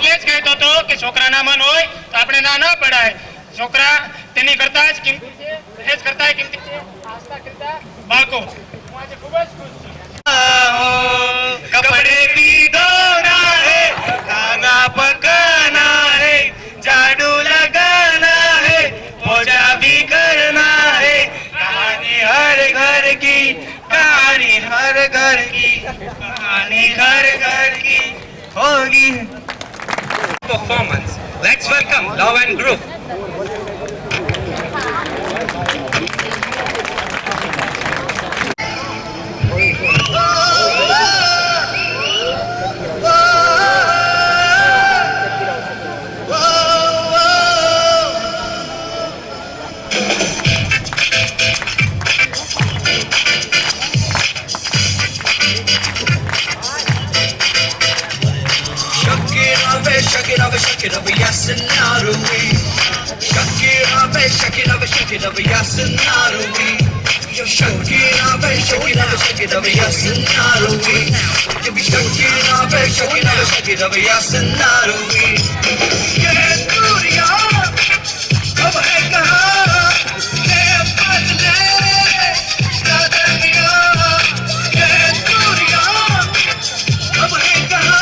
એટલે જ કહેતો હતો કે છોકરાના મન હોય તો આપણે ના પડાય. છોકરા તેની કરતા જ કિંમતી છે, દહેજ કરતા કિંમતી છે આસ્થા કરતા બાળકો. હું આજે ખૂબ જ ખુશ છું. कपड़े भी धोना है, खाना पकाना है, झाड़ू लगाना है, पोछा भी करना है. कहानी हर घर की, कहानी हर घर की, कहानी हर घर की होगी. Performance. Let's welcome Love and Group. Shake it up, yes and not a we. Shake it up, shake it up, shake it up, yes and not a we. Shake it up, shake it up, shake it up, yes and not a we. Shake it up, shake it up, shake it up, yes and not a we. Yes, Julia, अब है कहाँ? ले बदले, राधे मिया. Yes, Julia, अब है कहाँ?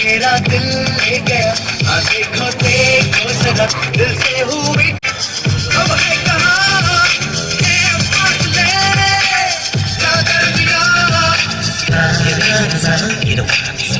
मेरा दिल ले गया, देखो देखो सदा दिल से हुई. अब है कहाँ ये फासले, राधे मिया. You know what I mean.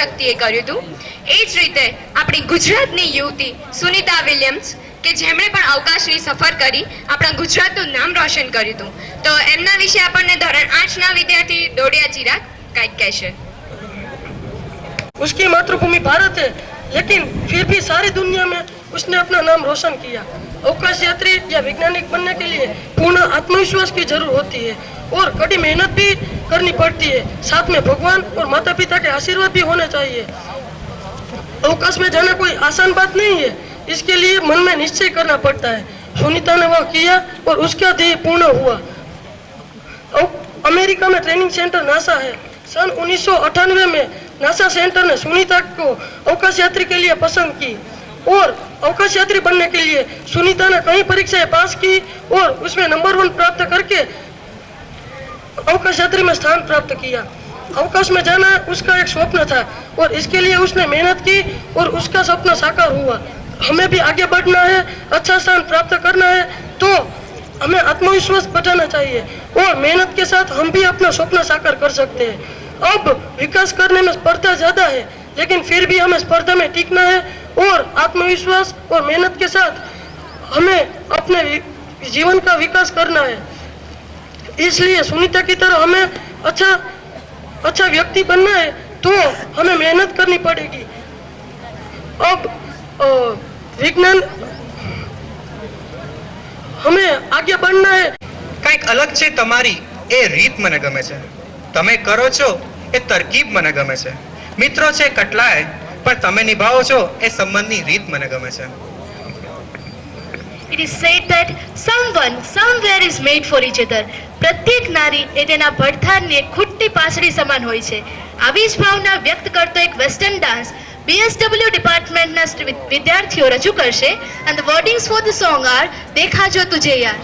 વ્યક્તિએ કર્યું હતું. એ જ રીતે આપણી ગુજરાતની યુવતી સુનિતા વિલિયમ્સ કે જેમણે પણ અવકાશની સફર કરી આપણા ગુજરાતનું નામ રોશન કર્યું હતું. તો એમના વિશે આપણને ધોરણ 8ના વિદ્યાર્થી ડોડિયા ચિરાગ કંઈક કહેશે. उसकी मातृभूमि भारत है, लेकिन फिर भी सारी दुनिया में उसने अपना नाम रोशन किया. अवकाश यात्री या वैज्ञानिक बनने के लिए पूर्ण आत्मविश्वास की जरूर होती है और कड़ी मेहनत भी करनी पड़ती है. साथ में भगवान और माता पिता के आशीर्वाद भी होने चाहिए. अवकाश में जाना कोई आसान बात नहीं है, इसके लिए मन में निश्चय करना पड़ता है. सुनीता ने वह किया और उसका ध्येय पूर्ण हुआ. अमेरिका में ट्रेनिंग सेंटर नासा है. सन 1998 में नासा सेंटर ने सुनीता को अवकाश यात्री के लिए पसंद की और अवकाश यात्री बनने के लिए सुनीता ने कई परीक्षाएं पास की और उसमें नंबर 1 प्राप्त करके अवकाश यात्री में स्थान प्राप्त किया. अवकाश में जाना उसका एक स्वप्न था और इसके लिए उसने मेहनत की और उसका सपना साकार हुआ. हमें भी आगे बढ़ना है, अच्छा स्थान प्राप्त करना है, तो हमें आत्मविश्वास बढ़ाना चाहिए और मेहनत के साथ हम भी अपना सपना साकार कर सकते हैं. अब विकास करने में स्पर्धा ज्यादा है, लेकिन फिर भी हमें स्पर्धा में टिकना है और आत्मविश्वास और मेहनत के साथ हमें अपने जीवन का विकास करना है. इसलिए सुनीता की तरह हमें अच्छा व्यक्ति बनना है तो हमें मेहनत करनी पड़ेगी. अब विज्ञान हमें आगे बढ़ना है. કંઈક અલગ છે તમારી એ રીત મને ગમે છે. તમે કરો છો એ તરકીબ મને ગમે છે. મિત્રો છે કેટલાય પણ તમે નિભાવો છો એ સંબંધની રીત મને ગમે છે. It is said that someone somewhere is made for each other. પ્રત્યેક નારી એ તેના ભડથારની એક ખૂટતી પાસળી સમાન હોય છે. આવી જ ભાવના વ્યક્ત કરતો એક વેસ્ટર્ન ડાન્સ BSW ડિપાર્ટમેન્ટના વિદ્યાર્થીઓ રજૂ કરશે. and the wordings for the song are देखा जो तुझे यार.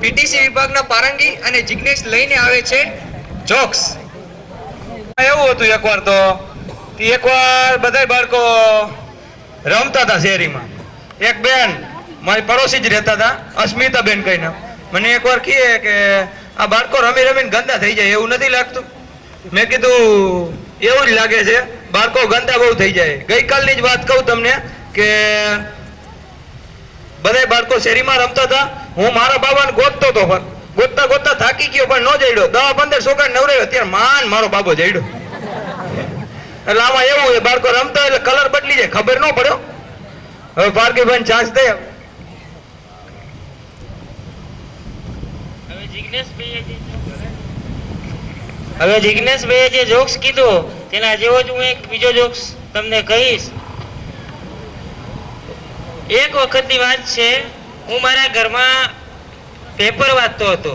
પીટીસી વિભાગના પારંગી અને જિગ્નેશ લઈને આવે છે જોક્સ. એવું હતું એકવાર તો એકવાર બધા બાળકો રમતા હતા શેરીમાં. એક બેન મારી પડોશી જ રહેતા હતા, અસ્મિતા બેન કહીને. મને એકવાર કહે કે આ બાળકો રમી રમીને ગંદા થઈ જાય, એવું નથી લાગતું? મેં કીધું એવું જ લાગે છે, બાળકો ગંદા બહુ થઈ જાય. ગઈકાલની જ વાત કહું તમને કે બધા બાળકો શેરીમાં રમતા હતા, હું મારા બાબાને ગોતતો હતો, ગોતતા ગોતતા થાકી ગયો પણ ન જડ્યો. 10-15 છોકરા નવરાયો, અત્યારે માન મારો બાબો જડ્યો. એટલે આમાં એવું છે, બાળકો રમતા એટલે કલર બદલી જાય, ખબર ન પડ્યો. હવે પાર્કીભાઈ ચાન્સ દે. હવે જિગ્નેશભાઈએ જે જોક્સ કીધો તેના જેવો જ હું એક બીજો જોક્સ તમને કહીશ. એક વખતની વાત છે, હું મારા ઘરમાં પેપર વાંચતો હતો.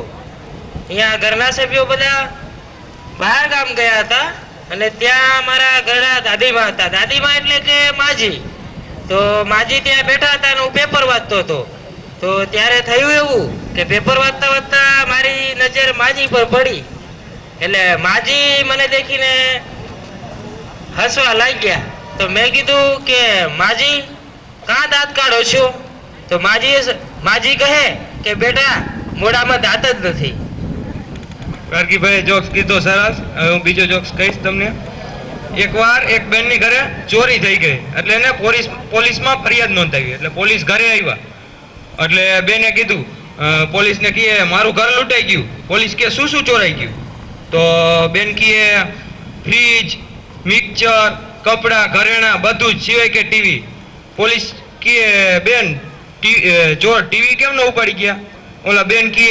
અહીંયા ઘરના સભ્યો બધા બહાર ગામ ગયા હતા અને ત્યાં મારા ઘરના દાદીમા હતા. દાદીમા એટલે કે માજી. તો માજી ત્યાં બેઠા હતા અને હું પેપર વાંચતો હતો. તો ત્યારે થયું એવું કે પેપર વાંચતા વાંચતા મારી નજર માજી પર પડી. એટલે માજી મને દેખીને હસવા લાગ્યા. તો મેં કીધું કે માજી કાં દાંત કાઢો છો? તો માજી કહે કે બેટા મોઢામાં દાંત જ નથી. પાર્કીભાઈ જોક્સ કીધો સરસ. હવે હું બીજો જોક્સ કહીશ તમને. એકવાર એક બેનની ઘરે ચોરી થઈ ગઈ એટલે એને પોલીસમાં ફરિયાદ નોંધાવી. એટલે પોલીસ ઘરે આવ્યા એટલે બેને કીધું, પોલીસને કહે મારું ઘર લૂંટાઈ ગયું. પોલીસ કહે શું શું ચોરાઈ ગયું? તો બેન કહે ફ્રીજ, મિક્સર, કપડાં, ઘરેણાં બધું જ સિવાય કે ટીવી. પોલીસ કહે બેન ચોર ટીવી કેમ ન ઉપાડી ગયા? ઓલા બેન કહે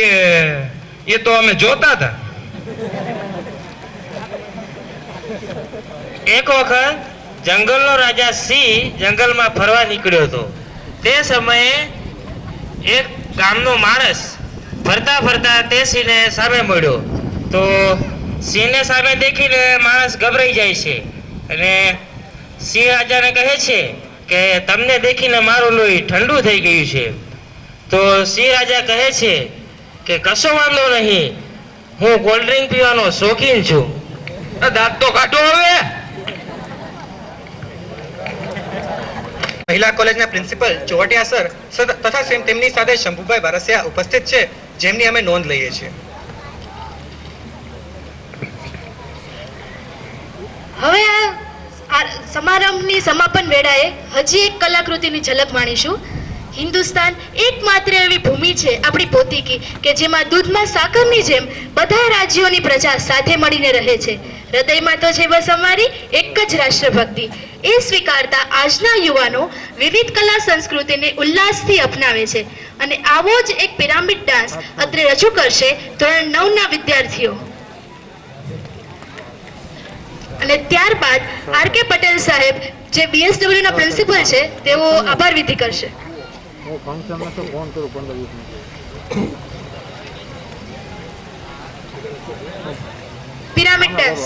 એ તો અમે જોતા હતા. એક વખત જંગલનો રાજા સિંહ જંગલમાં ફરવા નીકળ્યો હતો. તે સમયે એક ગામનો માણસ ફરતા ફરતા તે સિંહને સામે મળ્યો. તો સિંહને સામે દેખીને માણસ ગભરાઈ જાય છે અને સિંહ રાજાને કહે છે કે તમને દેખીને મારું લોહી ઠંડુ થઈ ગયું છે. તો સિંહ રાજા કહે છે કે કશો વાંધો નહીં, હું કોલ્ડ ડ્રિંક પીવાનો શોખીન છું. દાંત તો કાઢો હવે. મહિલા કોલેજના પ્રિન્સિપલ ચોવટિયા સર તથા તેમની સાથે શંભુભાઈ બારસિયા ઉપસ્થિત છે, જેમની અમે નોંધ લઈએ છીએ. હવે આ સમારંભની સમાપન વેળાએ હજી એક કલાકૃતિની ઝલક માણીશું. હિન્દુસ્તાન એકમાત્ર એવી ભૂમિ છે આપણી પોતીકી કે જેમાં દૂધમાં સાકરની જેમ બધા રાજ્યોની પ્રજા સાથે મળીને રહે છે. હૃદયમાં તો છે બસ અમારી એક જ રાષ્ટ્રભક્તિ. એ સ્વીકારતા આજના યુવાનો વિવિધ કલા સંસ્કૃતિને ઉલ્લાસથી અપનાવે છે અને આવો જ એક પિરામિડ ડાન્સ અત્રે રજૂ કરશે ધોરણ 9 ના વિદ્યાર્થીઓ. અને ત્યારબાદ આર.કે. પટેલ સાહેબ જે BSW ના પ્રિન્સિપલ છે તેઓ આભાર વિધિ કરશે. Pyramid dance.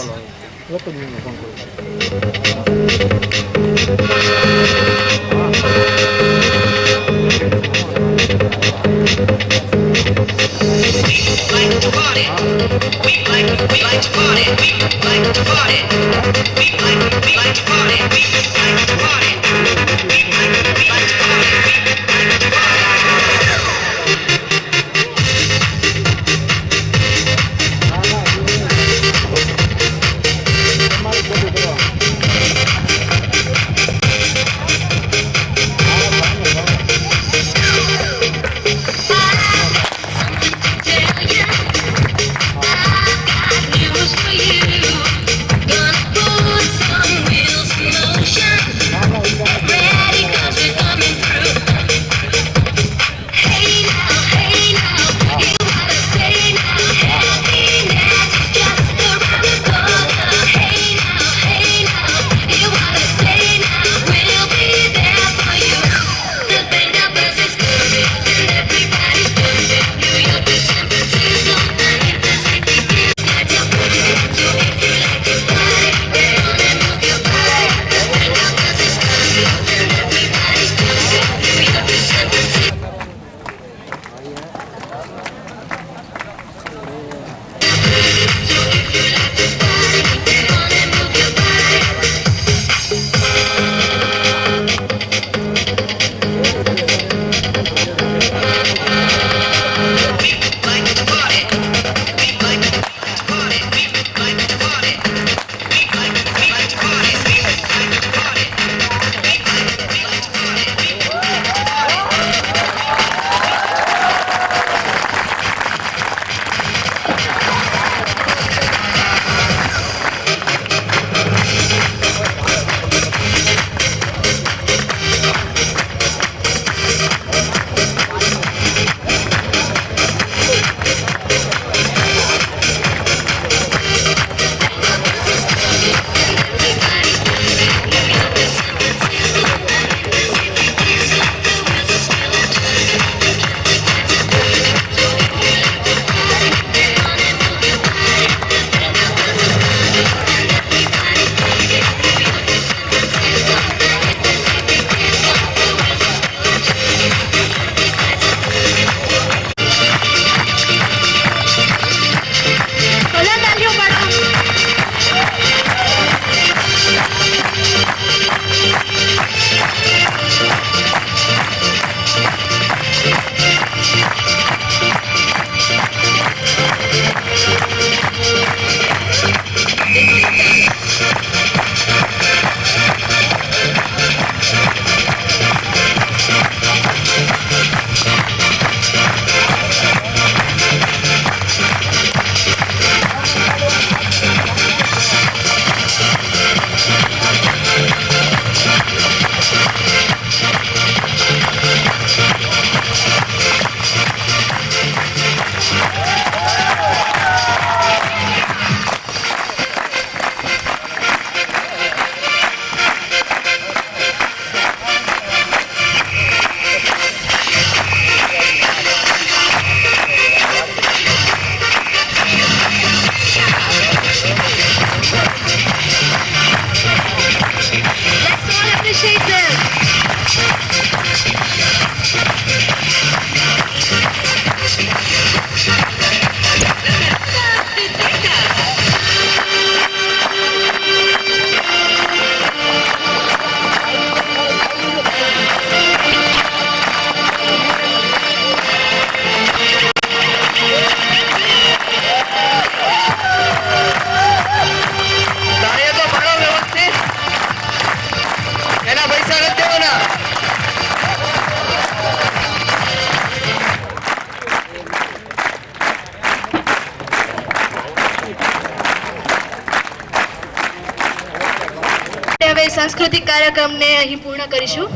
સાંસ્કૃતિક કાર્યક્રમને અહીં પૂર્ણ કરીશું.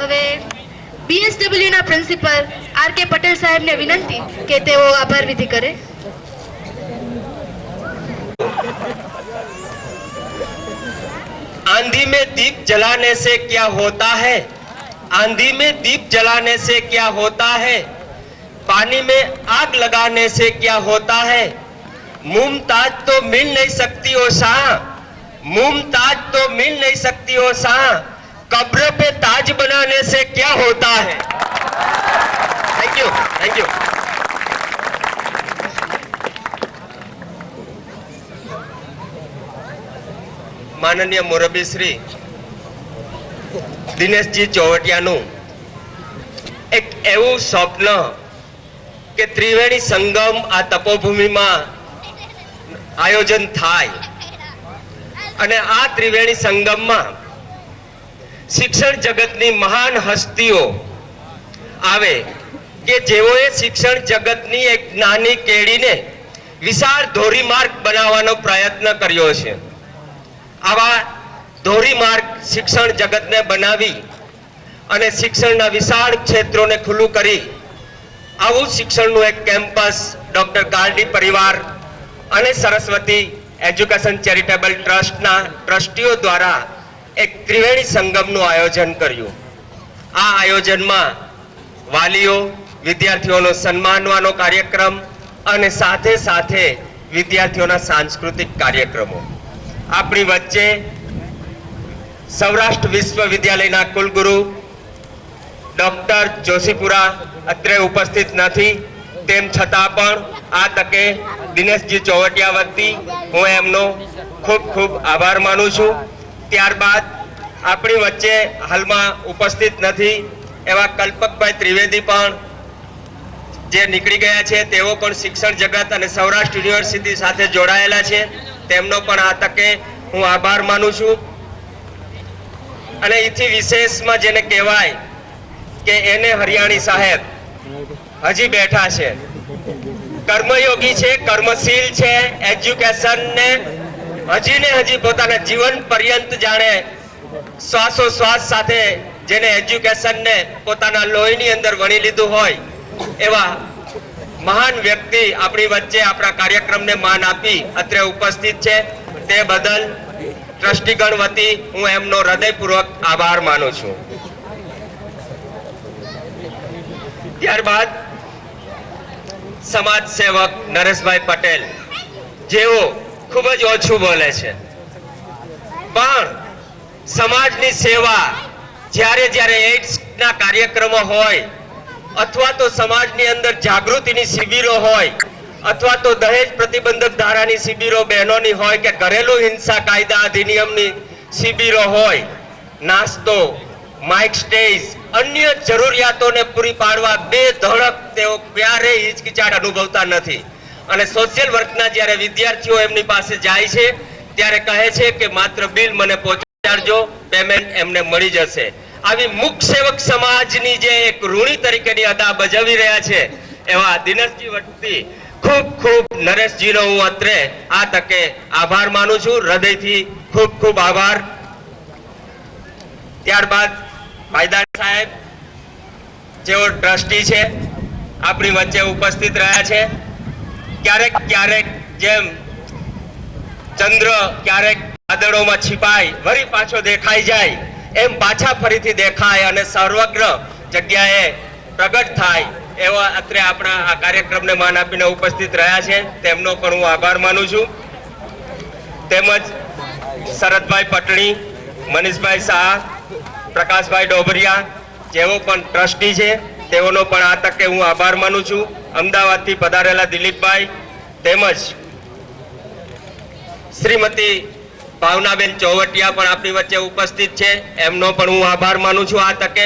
હવે BSW ના પ્રિન્સિપલ RK પટેલ સાહેબને વિનંતી કે તેઓ આભાર વિધિ કરે. आंधी में दीप जलाने से क्या होता है, आंधी में दीप जलाने से क्या होता है, पानी में आग लगाने से क्या होता है, मुमताज तो मिल नहीं सकती हो शाह, मुमताज तो मिल नहीं सकती हो शाह, कब्र पे ताज बनाने से क्या होता है. Thank you, thank you. માનનીય મોરબી શ્રી દિનેશજી ચોવટિયાનું એક એવું સ્વપ્ન કે ત્રિવેણી સંગમ આ તપોભૂમિમાં આયોજન થાય અને આ ત્રિવેણી સંગમમાં શિક્ષણ જગતની મહાન હસ્તીઓ આવે કે જેઓએ શિક્ષણ જગતની એક નાની કેડીને વિશાળ ધોરીમાર્ગ બનાવવાનો પ્રયત્ન કર્યો છે. આવા ધોરીમાર્ગ શિક્ષણ જગતને બનાવી અને શિક્ષણના વિશાળ ક્ષેત્રોને ખુલ્લું કરી આવું શિક્ષણનું એક કેમ્પસ ડોક્ટર ગાર્ડી પરિવાર અને સરસ્વતી એજ્યુકેશન ચેરિટેબલ ટ્રસ્ટના ટ્રસ્ટીઓ દ્વારા એક ત્રિવેણી સંગમનું આયોજન કર્યું. આ આયોજનમાં વાલીઓ વિદ્યાર્થીઓનો સન્માનવાનો કાર્યક્રમ અને સાથે સાથે વિદ્યાર્થીઓના સાંસ્કૃતિક કાર્યક્રમો. આપણી વચ્ચે સૌરાષ્ટ્ર વિશ્વવિદ્યાલયના કુલગુરુ ડોક્ટર જોશીપુરા અત્રે ઉપસ્થિત નથી, તેમ છતાં પણ આ તકે દિનેશજી ચોવટિયા વતી હું એમનો ખૂબ ખૂબ આભાર માનું છું. ત્યારબાદ આપણી વચ્ચે હાલમાં ઉપસ્થિત નથી એવા કલ્પકભાઈ ત્રિવેદી પણ જે નીકળી ગયા છે, તેઓ પણ શિક્ષણ જગત અને સૌરાષ્ટ્ર યુનિવર્સિટી સાથે જોડાયેલા છે, તેમનો પણ આ તકે હું આભાર માનું છું. અને એથી વિશેષમાં જેને કહેવાય કે એને હરિયાણી સાહેબ હજી બેઠા છે, કર્મયોગી છે, કર્મશીલ છે, એજ્યુકેશનને હજી ને હજી પોતાના જીવન પર્યંત જાણે શ્વાસોશ્વાસ સાથે જેને એજ્યુકેશનને પોતાના લોહીની અંદર વણી લીધું હોય એવા મહાન વ્યક્તિ આપણી વચ્ચે આપણા કાર્યક્રમને માન આપી અત્રે ઉપસ્થિત છે. તે બદલ ટ્રસ્ટીગણ વતી હું એમનો હૃદયપૂર્વક આભાર માનું છું. ત્યારબાદ સમાજ સેવક નરેશભાઈ પટેલ, જેઓ ખૂબ જ ઓછું બોલે છે પણ સમાજની સેવા જ્યારે જ્યારે એઇડ્સના કાર્યક્રમો હોય અથવા તો સમાજની અંદર જાગૃતિની શિબિરો હોય અથવા તો દહેજ પ્રતિબંધક ધારાની શિબિરો બહેનોની હોય કે ઘરેલું હિંસા કાયદા અધિનિયમની શિબિરો હોય, નાસ્તો, માઇક સ્ટેજ, અન્ય જરૂરિયાતોને પૂરી પાડવા બે ધડક તેઓ ક્યારેય હિચકિચાટ અનુભવતા નથી. અને સોશિયલ વર્કના જ્યારે વિદ્યાર્થીઓ એમની પાસે જાય છે ત્યારે કહે છે કે માત્ર બિલ મને પહોંચાડજો, પેમેન્ટ એમને મળી જશે. આવી મુખ સેવક સમાજની જે એક ઋણી તરીકેની અદા બજાવી રહ્યા છે એવા દિનેશજી વતી ખૂબ ખૂબ નરેશજીનો હું અત્રે આ તકે આભાર માનું છું. હૃદયથી ખૂબ ખૂબ આભાર. ત્યારબાદ ભાઈદાર સાહેબ, જેઓ ટ્રસ્ટી છે, આપણી વચ્ચે ઉપસ્થિત રહ્યા છે. ક્યારેક ક્યારેક જેમ ચંદ્ર ક્યારેક વાદળોમાં છિપાય વળી પાછો દેખાઈ જાય એમ પાછા ફરીથી દેખાય અને સર્વગ્ર જગ્યાએ પ્રગટ થાય એવા અત્રે આપણા આ કાર્યક્રમને માન આપીને ઉપસ્થિત રહ્યા છે, તેમનો પણ હું આભાર માનું છું. તેમજ શરદભાઈ પટણી, મનીષભાઈ શાહ, પ્રકાશભાઈ ડોબરિયા, જેઓ પણ ટ્રસ્ટી છે, તેઓનો પણ આ તકે હું આભાર માનું છું. અમદાવાદથી પધારેલા દિલીપભાઈ તેમજ શ્રીમતી ભાવનાબેન ચોવટિયા પણ આપણી વચ્ચે ઉપસ્થિત છે, એમનો પણ હું આભાર માનું છું આ તકે.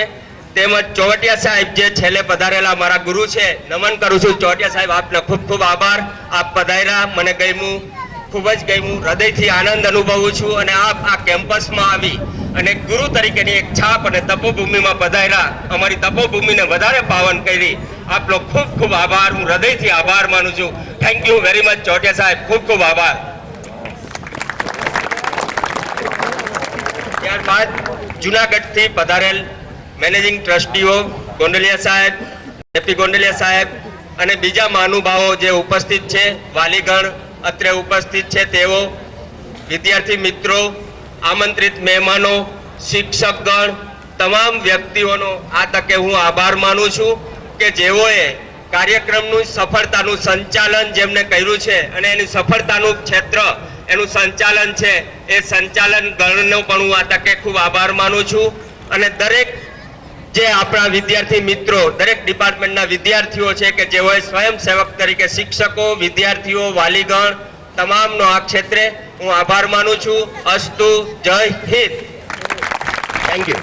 તેમજ ચોવટિયા સાહેબ જે છેલ્લે પધારેલા મારા ગુરુ છે, નમન કરું છું. ચોવટિયા સાહેબ, આપનો ખૂબ ખૂબ આભાર. આપ પધાર્યા, મને ગમ્યું, ખૂબ જ ગમ્યું, હૃદયથી આનંદ અનુભવું છું. અને આપ આ કેમ્પસમાં આવી અને ગુરુ તરીકેની એક છાપ અને તપોભૂમિમાં પધાર્યા, અમારી તપોભૂમિને વધારે પાવન કરી, આપનો ખૂબ ખૂબ આભાર. હું હૃદયથી આભાર માનું છું. Thank you very much Chovatiya સાહેબ, ખૂબ ખૂબ આભાર. ત્યારબાદ જુનાગઢથી પધારેલ મેનેજિંગ ટ્રસ્ટીઓ ગોંડલિયા સાહેબ, એપી ગોંડલિયા સાહેબ અને બીજા મહાનુભાવો જે ઉપસ્થિત છે, વાલીગણ અત્રે ઉપસ્થિત છે, તેઓ વિદ્યાર્થી મિત્રો, આમંત્રિત મહેમાનો, શિક્ષકગણ, તમામ વ્યક્તિઓનો આ તકે હું આભાર માનું છું કે જેઓએ કાર્યક્રમનું સફળતાનું સંચાલન જેમને કર્યું છે અને એની સફળતાનું ક્ષેત્ર એનું સંચાલન છે, એ સંચાલન ગણનો પણ હું આ તકે ખૂબ આભાર માનું છું. અને દરેક જે આપણા વિદ્યાર્થી મિત્રો, દરેક ડિપાર્ટમેન્ટના વિદ્યાર્થીઓ છે કે જેઓએ સ્વયંસેવક તરીકે શિક્ષકો, વિદ્યાર્થીઓ, વાલીગણ તમામનો આ ક્ષેત્રે હું આભાર માનું છું. અસ્તુ, જય હિન્દ. Thank you.